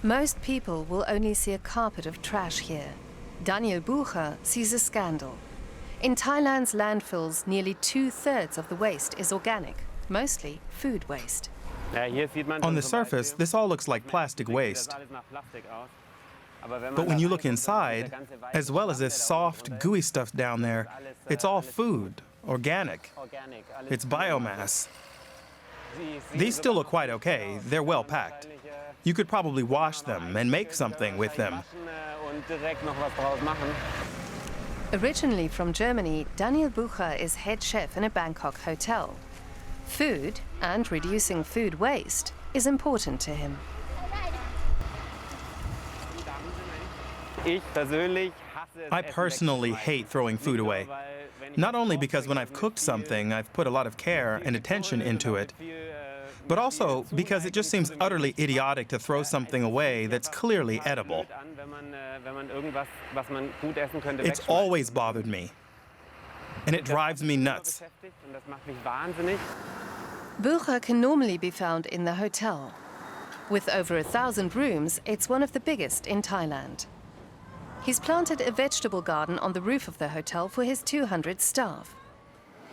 Most people will only see a carpet of trash here. Daniel Bucher sees a scandal. In Thailand's landfills, nearly 2/3 of the waste is organic, mostly food waste. On the surface, this all looks like plastic waste. But when you look inside, as well as this soft, gooey stuff down there, it's all food, organic. It's biomass. These still look quite okay. They're well packed. You could probably wash them and make something with them. Originally from Germany, Daniel Bucher is head chef in a Bangkok hotel. Food, and reducing food waste, is important to him. I personally hate throwing food away. Not only because when I've cooked something, I've put a lot of care and attention into it, but also because it just seems utterly idiotic to throw something away that's clearly edible. It's always bothered me, and it drives me nuts. Bucher can normally be found in the hotel. With over 1,000 rooms, it's one of the biggest in Thailand. He's planted a vegetable garden on the roof of the hotel for his 200 staff.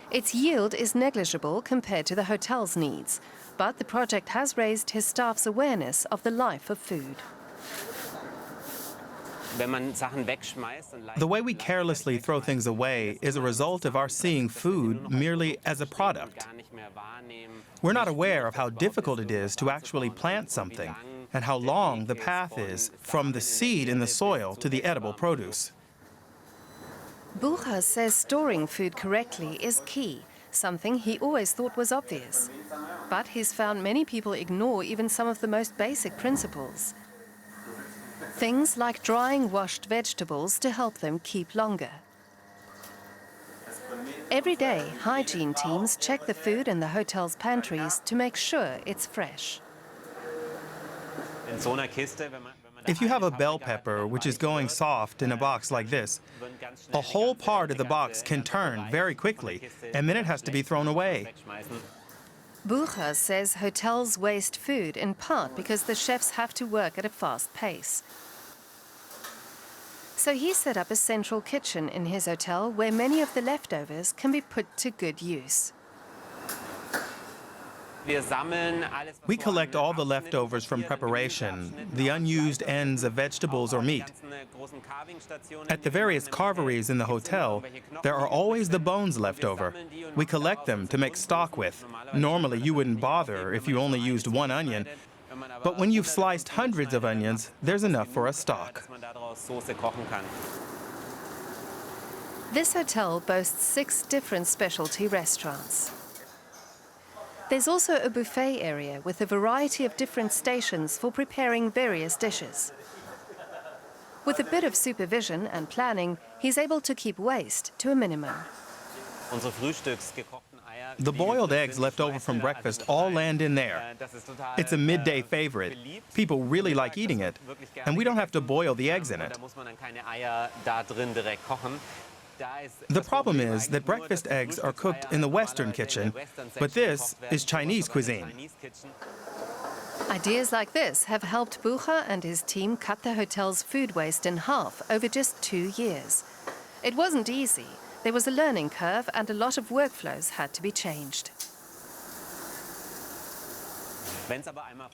Its yield is negligible compared to the hotel's needs, but the project has raised his staff's awareness of the life of food. The way we carelessly throw things away is a result of our seeing food merely as a product. We're not aware of how difficult it is to actually plant something and how long the path is from the seed in the soil to the edible produce. Bucher says storing food correctly is key, something he always thought was obvious. But he's found many people ignore even some of the most basic principles. Things like drying washed vegetables to help them keep longer. Every day, hygiene teams check the food in the hotel's pantries to make sure it's fresh. If you have a bell pepper which is going soft in a box like this, a whole part of the box can turn very quickly, and then it has to be thrown away. Bucher says hotels waste food in part because the chefs have to work at a fast pace. So he set up a central kitchen in his hotel where many of the leftovers can be put to good use. We collect all the leftovers from preparation, the unused ends of vegetables or meat. At the various carveries in the hotel, there are always the bones left over. We collect them to make stock with. Normally, you wouldn't bother if you only used one onion, but when you've sliced hundreds of onions, there's enough for a stock. This hotel boasts 6 different specialty restaurants. There's also a buffet area with a variety of different stations for preparing various dishes. With a bit of supervision and planning, he's able to keep waste to a minimum. The boiled eggs left over from breakfast all land in there. It's a midday favorite. People really like eating it, and we don't have to boil the eggs in it. The problem is that breakfast eggs are cooked in the Western kitchen, but this is Chinese cuisine. Ideas like this have helped Bucher and his team cut the hotel's food waste in half over just 2 years. It wasn't easy. There was a learning curve and a lot of workflows had to be changed.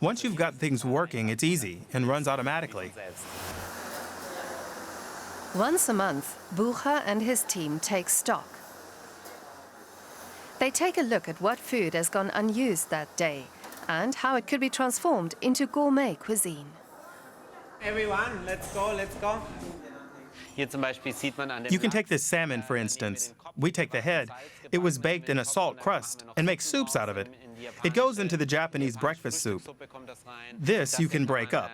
Once you've got things working, it's easy and runs automatically. Once a month, Bucher and his team take stock. They take a look at what food has gone unused that day and how it could be transformed into gourmet cuisine. Everyone, let's go, let's go. You can take this salmon, for instance. We take the head. It was baked in a salt crust and make soups out of it. It goes into the Japanese breakfast soup. This you can break up.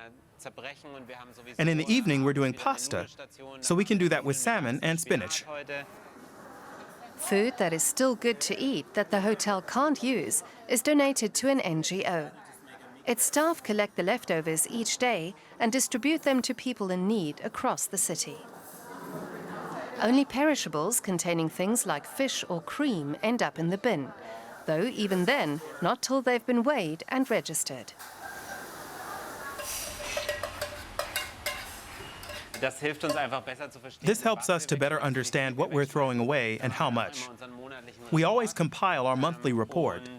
And in the evening, we're doing pasta, so we can do that with salmon and spinach. Food that is still good to eat that the hotel can't use is donated to an NGO. Its staff collect the leftovers each day and distribute them to people in need across the city. Only perishables containing things like fish or cream end up in the bin, though even then, not till they've been weighed and registered. This helps us to better understand what we're throwing away and how much. We always compile our monthly report.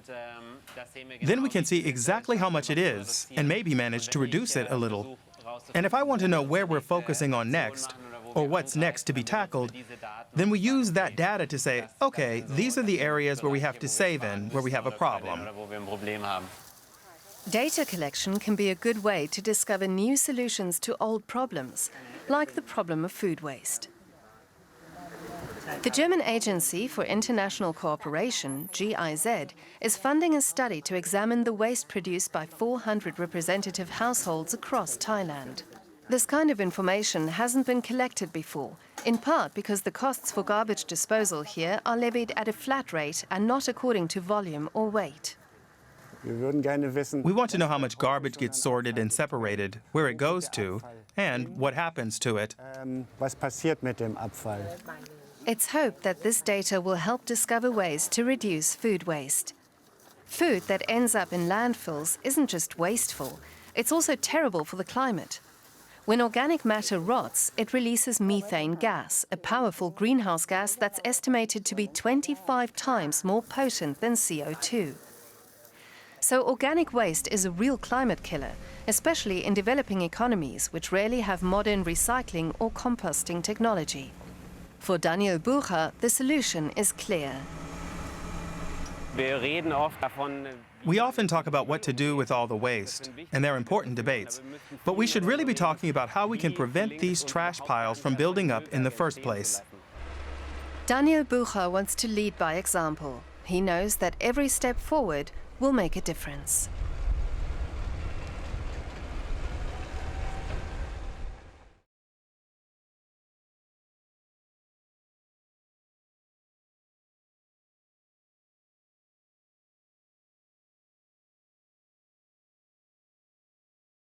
Then we can see exactly how much it is and maybe manage to reduce it a little. And if I want to know where we're focusing on next, or what's next to be tackled, then we use that data to say, okay, these are the areas where we have to save in, where we have a problem. Data collection can be a good way to discover new solutions to old problems, like the problem of food waste. The German Agency for International Cooperation, GIZ, is funding a study to examine the waste produced by 400 representative households across Thailand. This kind of information hasn't been collected before, in part because the costs for garbage disposal here are levied at a flat rate and not according to volume or weight. We want to know how much garbage gets sorted and separated, where it goes to, and what happens to it. It's hoped that this data will help discover ways to reduce food waste. Food that ends up in landfills isn't just wasteful, it's also terrible for the climate. When organic matter rots, it releases methane gas, a powerful greenhouse gas that's estimated to be 25 times more potent than CO2. So organic waste is a real climate killer, especially in developing economies which rarely have modern recycling or composting technology. For Daniel Bucher, the solution is clear. We often talk about what to do with all the waste, and they're important debates. But we should really be talking about how we can prevent these trash piles from building up in the first place. Daniel Bucher wants to lead by example. He knows that every step forward will make a difference.